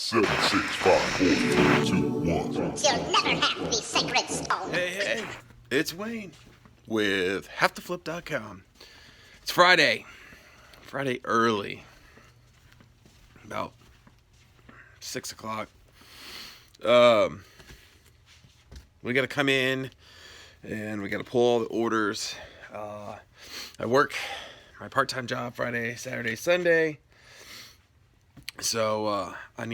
7, 6, 5, 4, 3, 2, 1. You'll never have the sacred stone. Hey, it's Wayne with HaveToFlip.com. It's Friday early, about 6 o'clock. We got to come in and we got to pull all the orders. I work my part-time job Friday, Saturday, Sunday. So I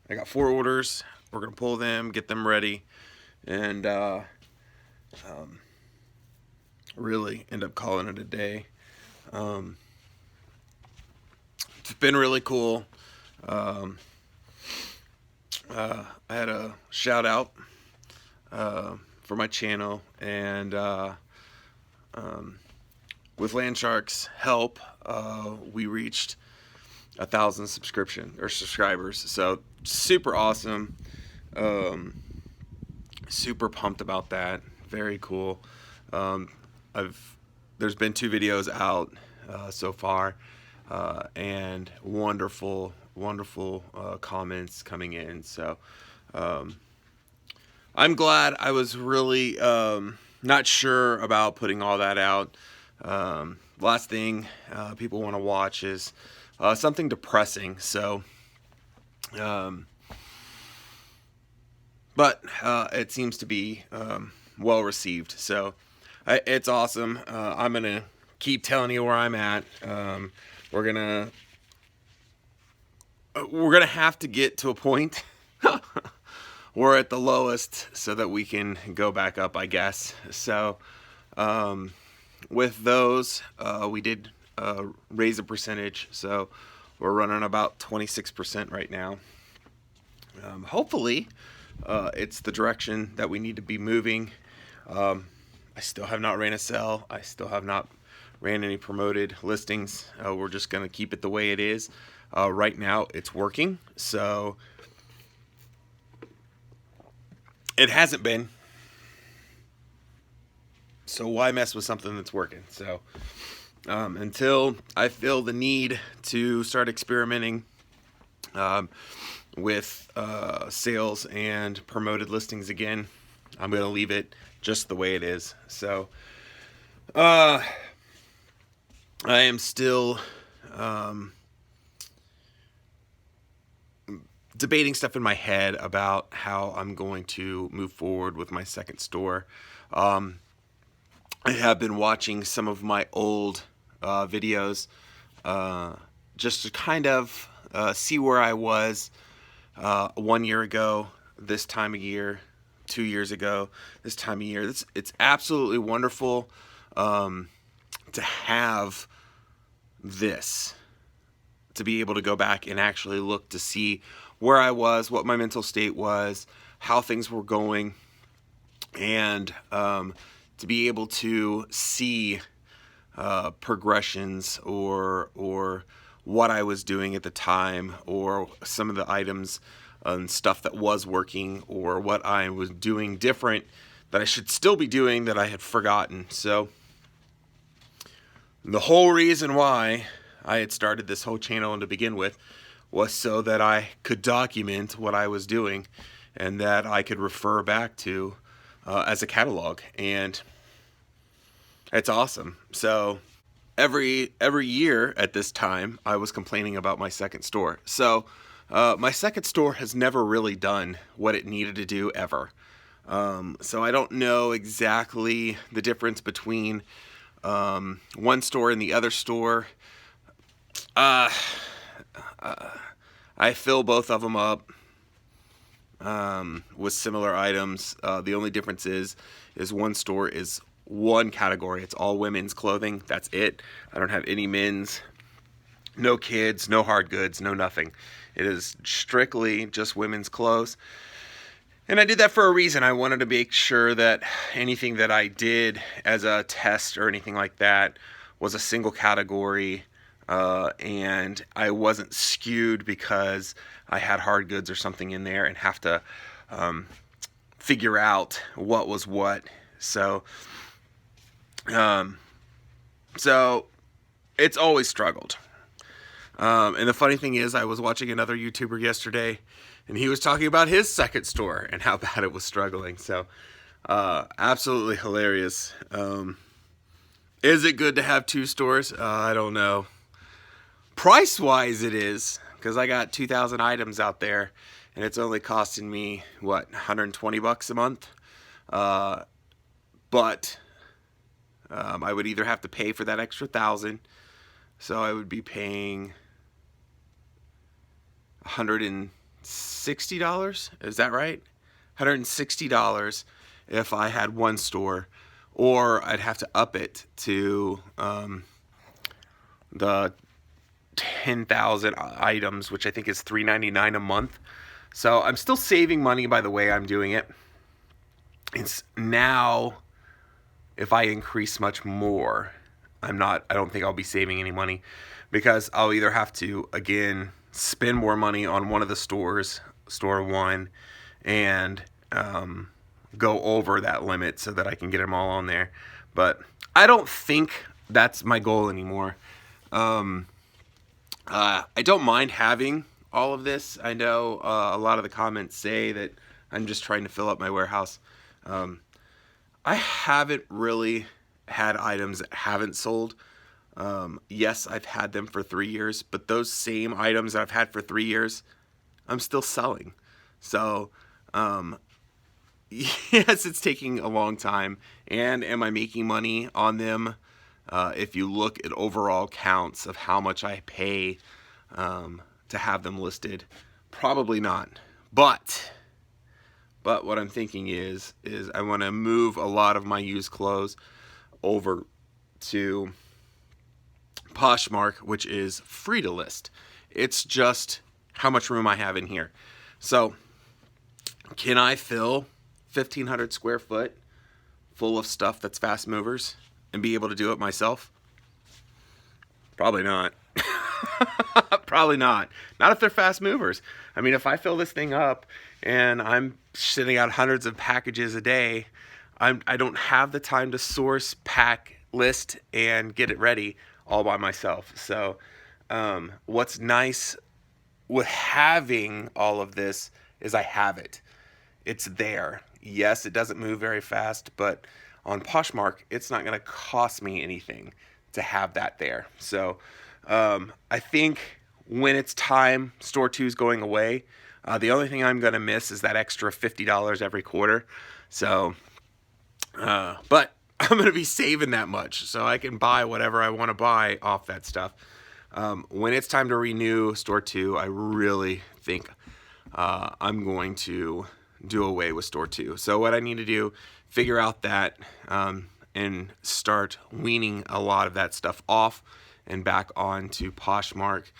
got 4 orders. We're going to pull them, get them ready, and really end up calling it a day. It's been really cool. I had a shout out for my channel, and with Landshark's help, we reached 1,000 subscribers. So super awesome. Super pumped about that. Very cool. There's been 2 videos out so far, and wonderful comments coming in. So I'm glad. I was really not sure about putting all that out. Last thing people want to watch is something depressing. So but it seems to be well received. So it's awesome. I'm gonna keep telling you where I'm at. We're gonna have to get to a point we're at the lowest so that we can go back up, I guess. So with those, we did raise a percentage, so we're running about 26% right now. Hopefully it's the direction that we need to be moving. I still have not ran a sale. I still have not ran any promoted listings. We're just going to keep it the way it is. Right now it's working, so it hasn't been. So why mess with something that's working? So until I feel the need to start experimenting with sales and promoted listings again, I'm going to leave it just the way it is. So I am still debating stuff in my head about how I'm going to move forward with my second store. I have been watching some of my old videos just to kind of see where I was 1 year ago, this time of year, 2 years ago, this time of year. It's absolutely wonderful to have this, to be able to go back and actually look to see where I was, what my mental state was, how things were going, and to be able to see progressions or what I was doing at the time, or some of the items and stuff that was working, or what I was doing different that I should still be doing that I had forgotten. So the whole reason why I had started this whole channel to begin with was so that I could document what I was doing and that I could refer back to as a catalog. And it's awesome. So every year at this time, I was complaining about my second store. So my second store has never really done what it needed to do ever. So I don't know exactly the difference between one store and the other store. I fill both of them up with similar items. The only difference is one store is one category. It's all women's clothing. That's it. I don't have any men's, no kids, no hard goods, no nothing. It is strictly just women's clothes. And I did that for a reason. I wanted to make sure that anything that I did as a test or anything like that was a single category, and I wasn't skewed because I had hard goods or something in there and have to figure out what was what. So it's always struggled. And the funny thing is, I was watching another YouTuber yesterday, and he was talking about his second store and how bad it was struggling. So, absolutely hilarious. Is it good to have two stores? I don't know. Price-wise, it is, because I got 2,000 items out there, and it's only costing me, what, $120 a month? But I would either have to pay for that extra 1,000, so I would be paying $160. Is that right? $160 if I had one store, or I'd have to up it to the 10,000 items, which I think is $3.99 a month. So I'm still saving money by the way I'm doing it. It's now, if I increase much more, I don't think I'll be saving any money, because I'll either have to, again, spend more money on one of the stores, store one, and go over that limit so that I can get them all on there. But I don't think that's my goal anymore. I don't mind having all of this. I know a lot of the comments say that I'm just trying to fill up my warehouse. I haven't really had items that haven't sold. Yes, I've had them for 3 years, but those same items that I've had for 3 years, I'm still selling. So, yes, it's taking a long time. And am I making money on them? If you look at overall counts of how much I pay to have them listed, probably not. But what I'm thinking is I want to move a lot of my used clothes over to Poshmark, which is free to list. It's just how much room I have in here. So, can I fill 1,500 square foot full of stuff that's fast movers and be able to do it myself? Probably not. Probably not. Not if they're fast movers. I mean, if I fill this thing up and I'm sending out hundreds of packages a day, I don't have the time to source, pack, list, and get it ready all by myself. So what's nice with having all of this is I have it. It's there. Yes, it doesn't move very fast, but on Poshmark, it's not going to cost me anything to have that there. So I think when it's time, Store 2 is going away. The only thing I'm going to miss is that extra $50 every quarter. So, but I'm going to be saving that much, so I can buy whatever I want to buy off that stuff. When it's time to renew Store 2, I really think I'm going to do away with Store 2. So what I need to do, figure out that and start weaning a lot of that stuff off and back onto Poshmark,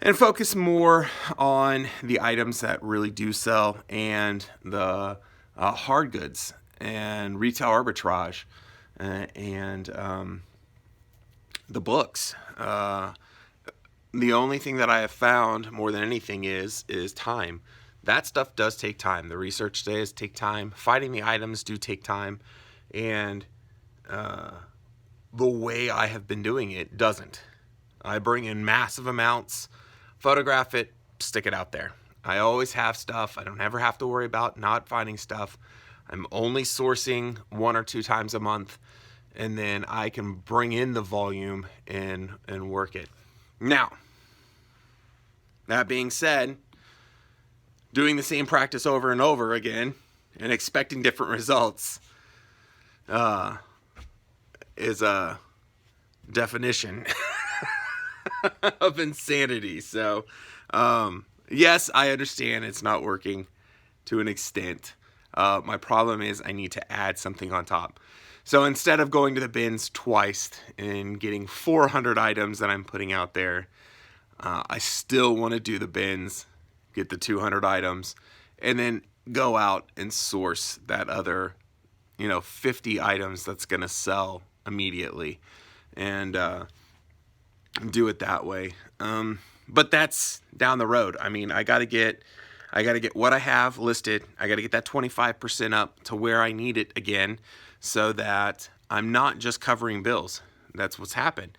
and focus more on the items that really do sell and the hard goods and retail arbitrage and the books. The only thing that I have found more than anything is time. That stuff does take time. The research does take time. Finding the items do take time. And the way I have been doing it doesn't. I bring in massive amounts, photograph it, stick it out there. I always have stuff. I don't ever have to worry about not finding stuff. I'm only sourcing 1 or 2 times a month, and then I can bring in the volume and work it. Now, that being said, doing the same practice over and over again and expecting different results is a definition of insanity. So, yes, I understand it's not working to an extent. My problem is I need to add something on top. So instead of going to the bins twice and getting 400 items that I'm putting out there, I still want to do the bins, get the 200 items, and then go out and source that other, 50 items that's going to sell immediately, and do it that way. But that's down the road. I mean, I got to get what I have listed. I got to get that 25% up to where I need it again, so that I'm not just covering bills. That's what's happened.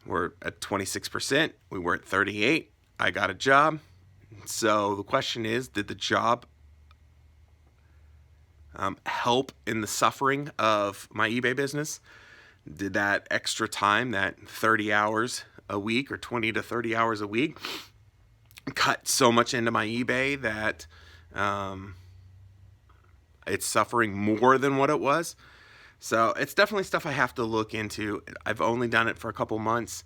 We're at 26%. We were at 38. I got a job. So the question is, did the job help in the suffering of my eBay business? Did that extra time, that 30 hours a week or 20 to 30 hours a week, cut so much into my eBay that it's suffering more than what it was? So it's definitely stuff I have to look into. I've only done it for a couple months.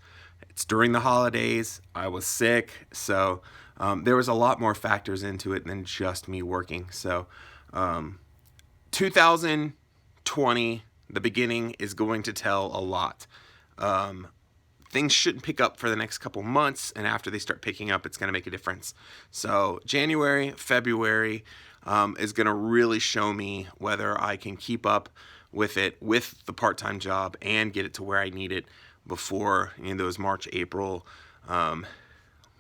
It's during the holidays. I was sick. So there was a lot more factors into it than just me working. So 2020, the beginning, is going to tell a lot. Things shouldn't pick up for the next couple months, and after they start picking up, it's going to make a difference. So January, February is going to really show me whether I can keep up with it, with the part-time job, and get it to where I need it before those March, April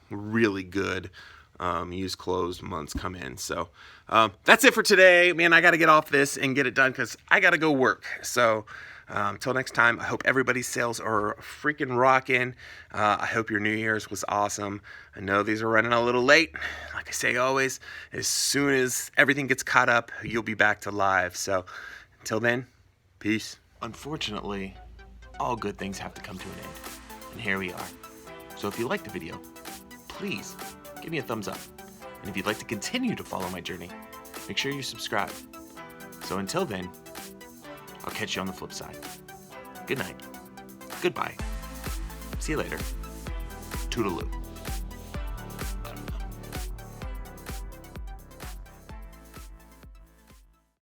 really good used clothes months come in. So that's it for today. Man, I got to get off this and get it done because I got to go work. So until next time, I hope everybody's sales are freaking rocking. I hope your New Year's was awesome. I know these are running a little late. Like I say always, as soon as everything gets caught up, you'll be back to live. So until then, peace. Unfortunately, all good things have to come to an end. And here we are. So if you liked the video, please give me a thumbs up. And if you'd like to continue to follow my journey, make sure you subscribe. So until then, I'll catch you on the flip side. Good night. Goodbye. See you later. Toodaloo.